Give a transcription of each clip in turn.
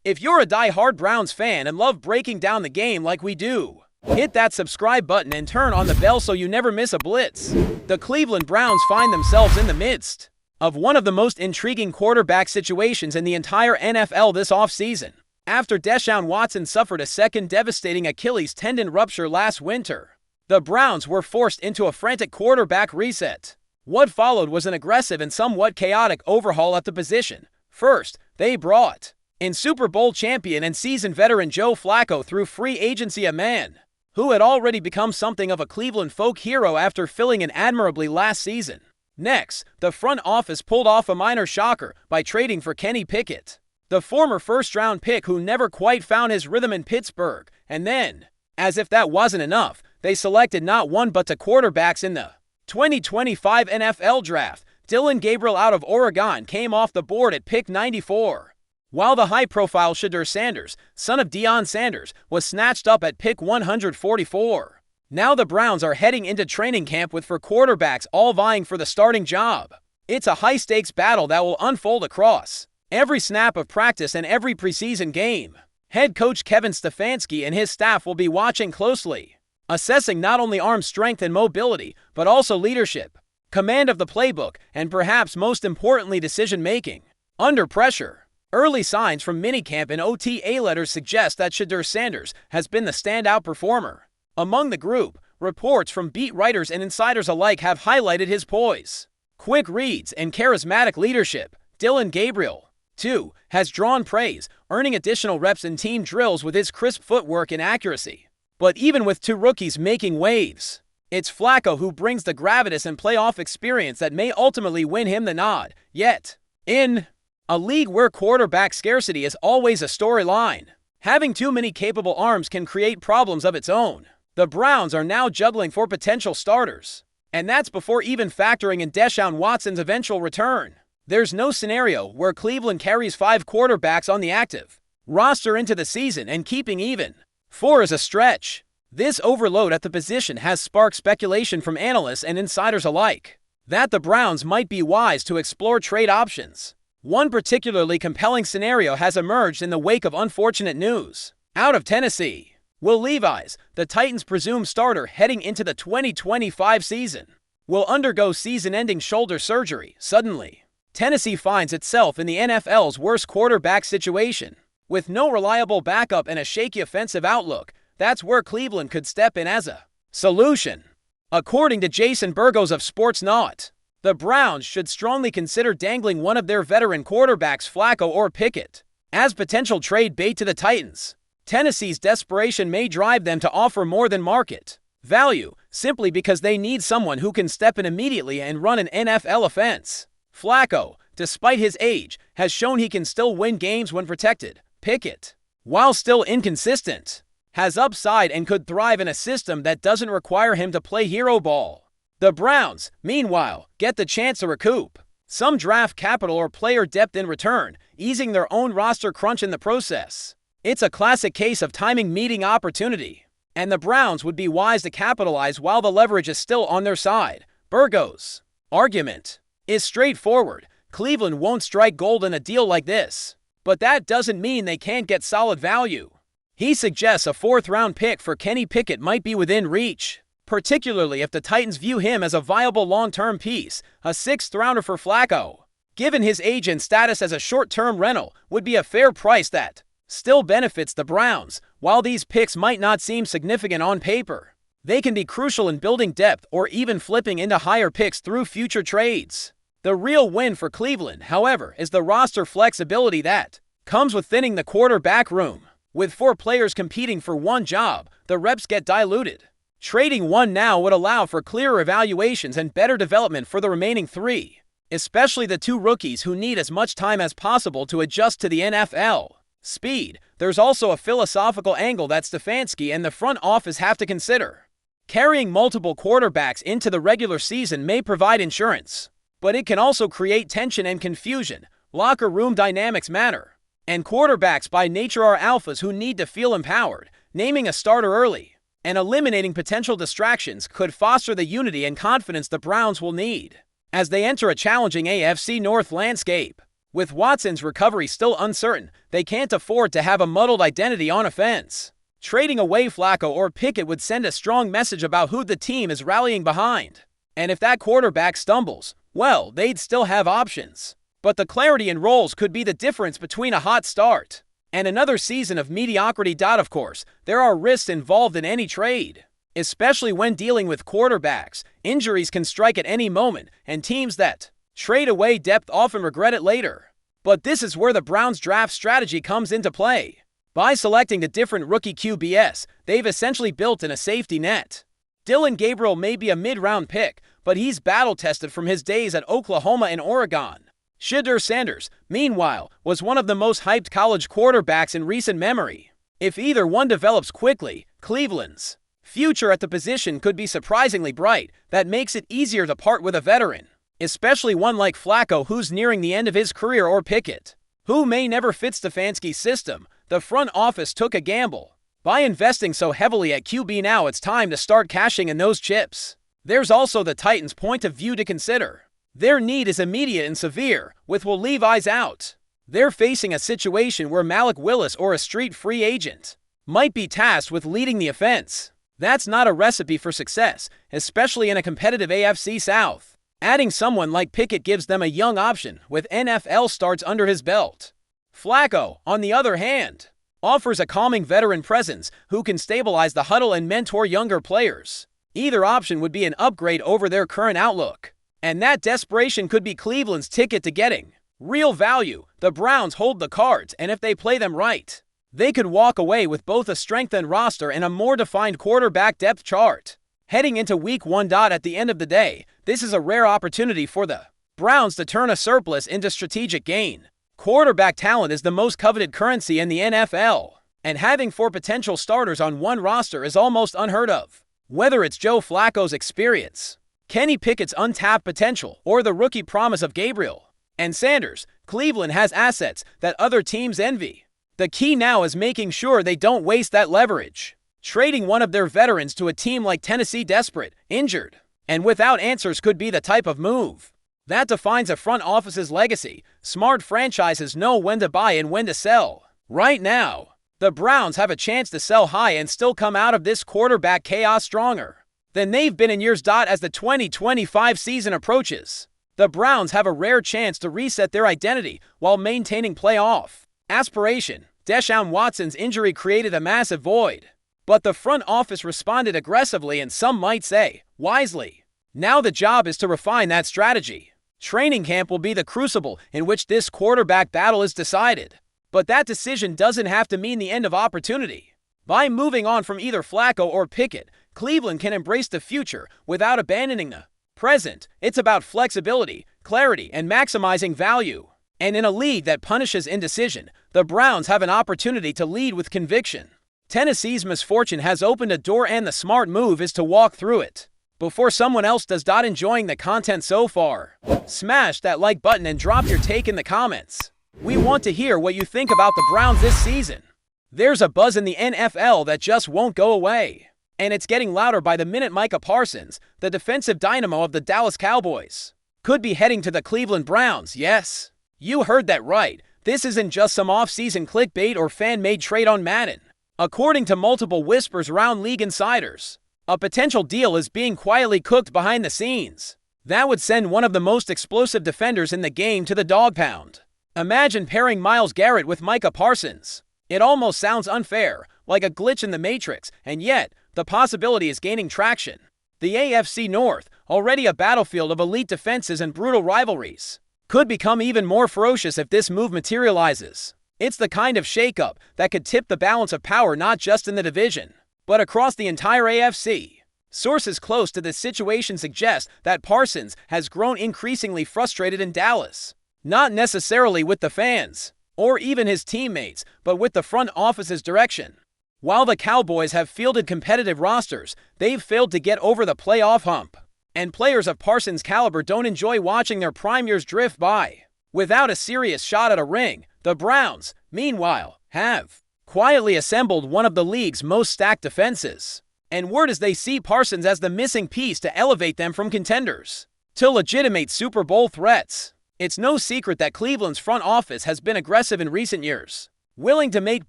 If you're a die-hard Browns fan and love breaking down the game like we do, hit that subscribe button and turn on the bell so you never miss a blitz. The Cleveland Browns find themselves in the midst of one of the most intriguing quarterback situations in the entire NFL this offseason. After Deshaun Watson suffered a second devastating Achilles tendon rupture last winter, the Browns were forced into a frantic quarterback reset. What followed was an aggressive and somewhat chaotic overhaul at the position. First, they brought in Super Bowl champion and seasoned veteran Joe Flacco through free agency, a man who had already become something of a Cleveland folk hero after filling in admirably last season. Next, the front office pulled off a minor shocker by trading for Kenny Pickett, the former first-round pick who never quite found his rhythm in Pittsburgh. And then, as if that wasn't enough, they selected not one but two quarterbacks in the 2025 NFL Draft. Dillon Gabriel out of Oregon came off the board at pick 94, while the high-profile Shedeur Sanders, son of Deion Sanders, was snatched up at pick 144. Now the Browns are heading into training camp with four quarterbacks all vying for the starting job. It's a high-stakes battle that will unfold across every snap of practice and every preseason game. Head coach Kevin Stefanski and his staff will be watching closely, assessing not only arm strength and mobility, but also leadership, command of the playbook, and perhaps most importantly, decision-making under pressure. Early signs from minicamp and OTA letters suggest that Shedeur Sanders has been the standout performer among the group. Reports from beat writers and insiders alike have highlighted his poise, quick reads, and charismatic leadership. Dillon Gabriel, too, has drawn praise, earning additional reps in team drills with his crisp footwork and accuracy. But even with two rookies making waves, it's Flacco who brings the gravitas and playoff experience that may ultimately win him the nod. Yet, in a league where quarterback scarcity is always a storyline, having too many capable arms can create problems of its own. The Browns are now juggling for potential starters, and that's before even factoring in Deshaun Watson's eventual return. There's no scenario where Cleveland carries 5 quarterbacks on the active roster into the season, and keeping even 4 is a stretch. This overload at the position has sparked speculation from analysts and insiders alike that the Browns might be wise to explore trade options. One particularly compelling scenario has emerged in the wake of unfortunate news out of Tennessee. Will Levis, the Titans' presumed starter heading into the 2025 season, will undergo season-ending shoulder surgery suddenly. Tennessee finds itself in the NFL's worst quarterback situation. With no reliable backup and a shaky offensive outlook, that's where Cleveland could step in as a solution. According to Jason Burgos of Sports Naut, the Browns should strongly consider dangling one of their veteran quarterbacks, Flacco or Pickett, as potential trade bait to the Titans. Tennessee's desperation may drive them to offer more than market value, simply because they need someone who can step in immediately and run an NFL offense. Flacco, despite his age, has shown he can still win games when protected. Pickett, while still inconsistent, has upside and could thrive in a system that doesn't require him to play hero ball. The Browns, meanwhile, get the chance to recoup some draft capital or player depth in return, easing their own roster crunch in the process. It's a classic case of timing meeting opportunity, and the Browns would be wise to capitalize while the leverage is still on their side. Burgos' argument is straightforward. Cleveland won't strike gold in a deal like this, but that doesn't mean they can't get solid value. He suggests a 4th-round pick for Kenny Pickett might be within reach, particularly if the Titans view him as a viable long-term piece. A 6th-rounder for Flacco, given his age and status as a short-term rental, would be a fair price that still benefits the Browns. While these picks might not seem significant on paper, they can be crucial in building depth or even flipping into higher picks through future trades. The real win for Cleveland, however, is the roster flexibility that comes with thinning the quarterback room. With 4 players competing for one job, the reps get diluted. Trading one now would allow for clearer evaluations and better development for the remaining 3, especially the 2 rookies who need as much time as possible to adjust to the NFL speed. There's also a philosophical angle that Stefanski and the front office have to consider. Carrying multiple quarterbacks into the regular season may provide insurance, but it can also create tension and confusion. Locker room dynamics matter, and quarterbacks by nature are alphas who need to feel empowered. Naming a starter early and eliminating potential distractions could foster the unity and confidence the Browns will need as they enter a challenging AFC North landscape. With Watson's recovery still uncertain, they can't afford to have a muddled identity on offense. Trading away Flacco or Pickett would send a strong message about who the team is rallying behind. And if that quarterback stumbles, well, they'd still have options. But the clarity in roles could be the difference between a hot start and another season of mediocrity. Of course, there are risks involved in any trade, especially when dealing with quarterbacks. Injuries can strike at any moment, and teams that trade away depth often regret it later. But this is where the Browns' draft strategy comes into play. By selecting a different rookie QBs, they've essentially built in a safety net. Dillon Gabriel may be a mid-round pick, but he's battle-tested from his days at Oklahoma and Oregon. Shedeur Sanders, meanwhile, was one of the most hyped college quarterbacks in recent memory. If either one develops quickly, Cleveland's future at the position could be surprisingly bright. That makes it easier to part with a veteran, especially one like Flacco who's nearing the end of his career, or Pickett, who may never fit Stefanski's system. The front office took a gamble by investing so heavily at QB. Now it's time to start cashing in those chips. There's also the Titans' point of view to consider. Their need is immediate and severe, with Will Levis out. They're facing a situation where Malik Willis or a street free agent might be tasked with leading the offense. That's not a recipe for success, especially in a competitive AFC South. Adding someone like Pickett gives them a young option with NFL starts under his belt. Flacco, on the other hand, offers a calming veteran presence who can stabilize the huddle and mentor younger players. Either option would be an upgrade over their current outlook, and that desperation could be Cleveland's ticket to getting real value. The Browns hold the cards, and if they play them right, they could walk away with both a strengthened roster and a more defined quarterback depth chart. Heading into Week 1. At the end of the day, this is a rare opportunity for the Browns to turn a surplus into strategic gain. Quarterback talent is the most coveted currency in the NFL, and having 4 potential starters on one roster is almost unheard of. Whether it's Joe Flacco's experience, Kenny Pickett's untapped potential, or the rookie promise of Gabriel and Sanders, Cleveland has assets that other teams envy. The key now is making sure they don't waste that leverage. Trading one of their veterans to a team like Tennessee, desperate, injured, and without answers, could be the type of move that defines a front office's legacy. Smart franchises know when to buy and when to sell. Right now, the Browns have a chance to sell high and still come out of this quarterback chaos stronger than they've been in years. As the 2025 season approaches, the Browns have a rare chance to reset their identity while maintaining playoff aspiration. Deshaun Watson's injury created a massive void, but the front office responded aggressively, and some might say, wisely. Now the job is to refine that strategy. Training camp will be the crucible in which this quarterback battle is decided. But that decision doesn't have to mean the end of opportunity. By moving on from either Flacco or Pickett, Cleveland can embrace the future without abandoning the present. It's about flexibility, clarity, and maximizing value. And in a league that punishes indecision, the Browns have an opportunity to lead with conviction. Tennessee's misfortune has opened a door, and the smart move is to walk through it before someone else does. Enjoying the content so far? Smash that like button and drop your take in the comments. We want to hear what you think about the Browns this season. There's a buzz in the NFL that just won't go away, and it's getting louder by the minute. MICAH Parsons, the defensive dynamo of the Dallas Cowboys, could be heading to the Cleveland Browns. Yes, you heard that right. This isn't just some off-season clickbait or fan-made trade on Madden. According to multiple whispers around league insiders, a potential deal is being quietly cooked behind the scenes. That would send one of the most explosive defenders in the game to the Dawg Pound. Imagine pairing Myles Garrett with MICAH Parsons. It almost sounds unfair, like a glitch in the Matrix, and yet, the possibility is gaining traction. The AFC North, already a battlefield of elite defenses and brutal rivalries, could become even more ferocious if this move materializes. It's the kind of shakeup that could tip the balance of power not just in the division, but across the entire AFC. Sources close to this situation suggest that Parsons has grown increasingly frustrated in Dallas. Not necessarily with the fans, or even his teammates, but with the front office's direction. While the Cowboys have fielded competitive rosters, they've failed to get over the playoff hump. And players of Parsons' caliber don't enjoy watching their prime years drift by without a serious shot at a ring. The Browns, meanwhile, have quietly assembled one of the league's most stacked defenses. And word is they see Parsons as the missing piece to elevate them from contenders to legitimate Super Bowl threats. It's no secret that Cleveland's front office has been aggressive in recent years, willing to make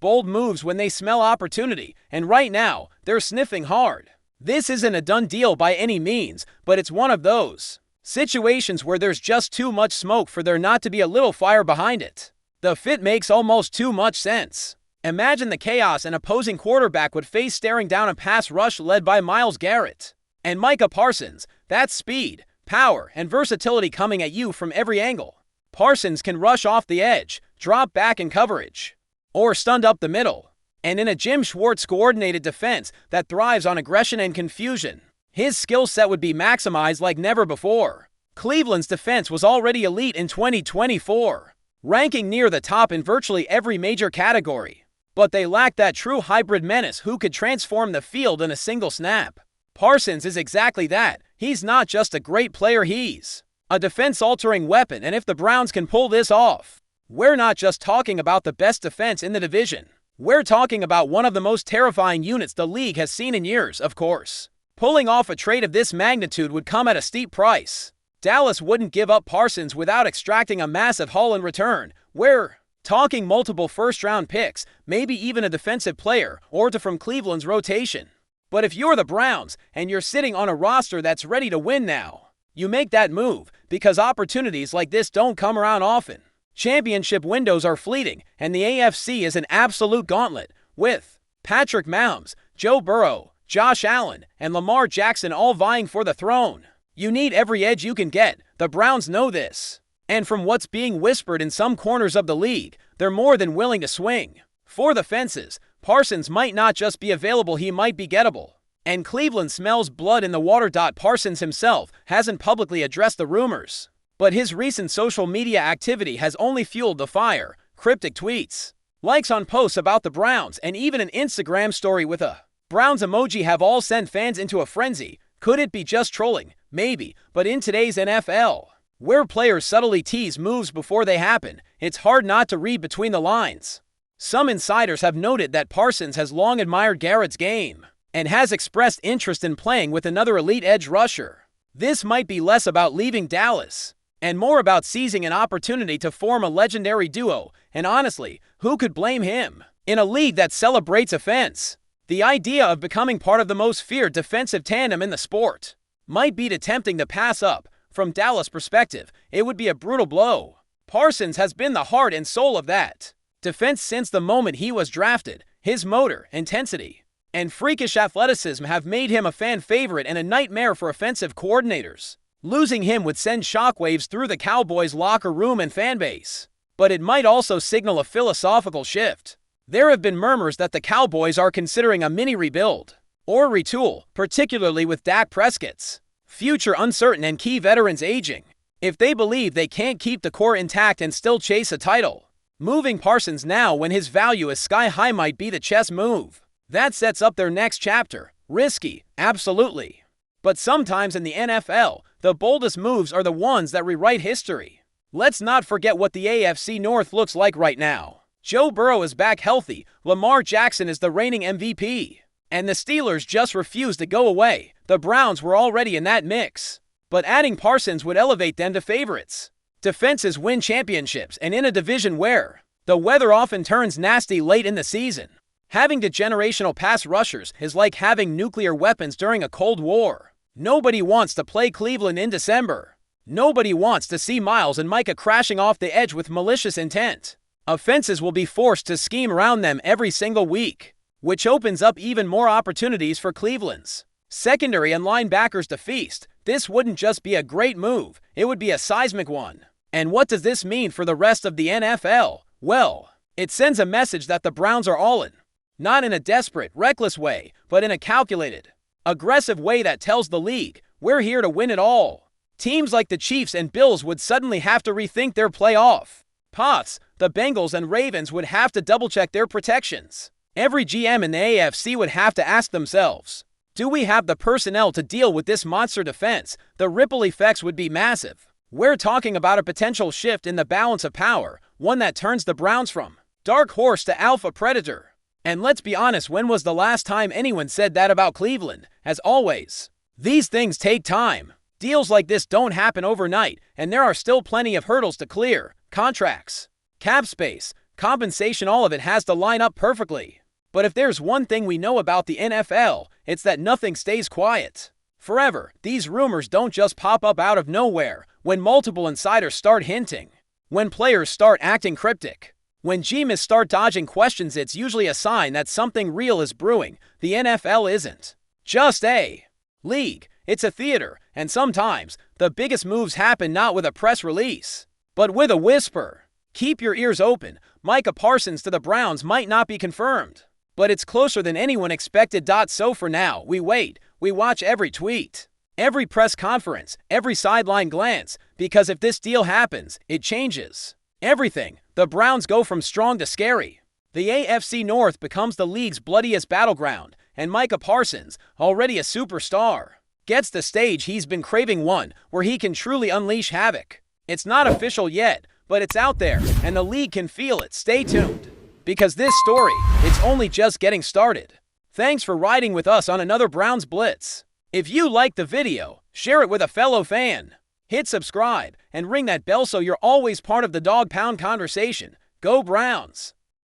bold moves when they smell opportunity, and right now, they're sniffing hard. This isn't a done deal by any means, but it's one of those situations where there's just too much smoke for there not to be a little fire behind it. The fit makes almost too much sense. Imagine the chaos an opposing quarterback would face staring down a pass rush led by Myles Garrett and Micah Parsons. That's speed, power, and versatility coming at you from every angle. Parsons can rush off the edge, drop back in coverage, or stunt up the middle. And in a Jim Schwartz coordinated defense that thrives on aggression and confusion, his skill set would be maximized like never before. Cleveland's defense was already elite in 2024, ranking near the top in virtually every major category. But they lacked that true hybrid menace who could transform the field in a single snap. Parsons is exactly that. He's not just a great player, he's a defense-altering weapon, and if the Browns can pull this off, we're not just talking about the best defense in the division. We're talking about one of the most terrifying units the league has seen in years, of course. Pulling off a trade of this magnitude would come at a steep price. Dallas wouldn't give up Parsons without extracting a massive haul in return. We're talking multiple first-round picks, maybe even a defensive player or two from Cleveland's rotation. But if you're the Browns and you're sitting on a roster that's ready to win now, you make that move because opportunities like this don't come around often. Championship windows are fleeting, and the AFC is an absolute gauntlet, with Patrick Mahomes, Joe Burrow, Josh Allen, and Lamar Jackson all vying for the throne. You need every edge you can get. The Browns know this. And from what's being whispered in some corners of the league, they're more than willing to swing for the fences. Parsons might not just be available, he might be gettable. And Cleveland smells blood in the water. Parsons himself hasn't publicly addressed the rumors, but his recent social media activity has only fueled the fire. Cryptic tweets, likes on posts about the Browns, and even an Instagram story with a Browns emoji have all sent fans into a frenzy. Could it be just trolling? Maybe, but in today's NFL, where players subtly tease moves before they happen, it's hard not to read between the lines. Some insiders have noted that Parsons has long admired Garrett's game and has expressed interest in playing with another elite edge rusher. This might be less about leaving Dallas and more about seizing an opportunity to form a legendary duo, and honestly, who could blame him? In a league that celebrates offense, the idea of becoming part of the most feared defensive tandem in the sport might be tempting to pass up. From Dallas' perspective, it would be a brutal blow. Parsons has been the heart and soul of that defense since the moment he was drafted. His motor, intensity, and freakish athleticism have made him a fan favorite and a nightmare for offensive coordinators. Losing him would send shockwaves through the Cowboys' locker room and fan base, but it might also signal a philosophical shift. There have been murmurs that the Cowboys are considering a mini rebuild or retool, particularly with Dak Prescott's future uncertain and key veterans aging. If they believe they can't keep the core intact and still chase a title, moving Parsons now when his value is sky high might be the chess move that sets up their next chapter. Risky, absolutely. But sometimes in the NFL, the boldest moves are the ones that rewrite history. Let's not forget what the AFC North looks like right now. Joe Burrow is back healthy, Lamar Jackson is the reigning MVP, and the Steelers just refuse to go away. The Browns were already in that mix, but adding Parsons would elevate them to favorites. Defenses win championships, and in a division where the weather often turns nasty late in the season, having generational pass rushers is like having nuclear weapons during a Cold War. Nobody wants to play Cleveland in December. Nobody wants to see Myles and Micah crashing off the edge with malicious intent. Offenses will be forced to scheme around them every single week, which opens up even more opportunities for Cleveland's secondary and linebackers to feast. This wouldn't just be a great move, it would be a seismic one. And what does this mean for the rest of the NFL? Well, it sends a message that the Browns are all in. Not in a desperate, reckless way, but in a calculated, aggressive way that tells the league, we're here to win it all. Teams like the Chiefs and Bills would suddenly have to rethink their playoff paths. The Bengals and Ravens would have to double-check their protections. Every GM in the AFC would have to ask themselves, do we have the personnel to deal with this monster defense? The ripple effects would be massive. We're talking about a potential shift in the balance of power, one that turns the Browns from dark horse to alpha predator. And let's be honest, when was the last time anyone said that about Cleveland? As always, these things take time. Deals like this don't happen overnight, and there are still plenty of hurdles to clear. Contracts, cap space, compensation, all of it has to line up perfectly. But if there's one thing we know about the NFL, it's that nothing stays quiet forever. These rumors don't just pop up out of nowhere. When multiple insiders start hinting, when players start acting cryptic, when GMs start dodging questions, it's usually a sign that something real is brewing. The NFL isn't just a league, it's a theater, and sometimes the biggest moves happen not with a press release, but with a whisper. Keep your ears open. Micah Parsons to the Browns might not be confirmed, but it's closer than anyone expected. So for now, we wait. We watch every tweet, every press conference, every sideline glance, because if this deal happens, it changes everything. The Browns go from strong to scary. The AFC North becomes the league's bloodiest battleground, and Micah Parsons, already a superstar, gets the stage he's been craving, one where he can truly unleash havoc. It's not official yet, but it's out there, and the league can feel it. Stay tuned, because this story, it's only just getting started. Thanks for riding with us on another Browns Blitz. If you liked the video, share it with a fellow fan. Hit subscribe and ring that bell so you're always part of the Dawg Pound conversation. Go Browns!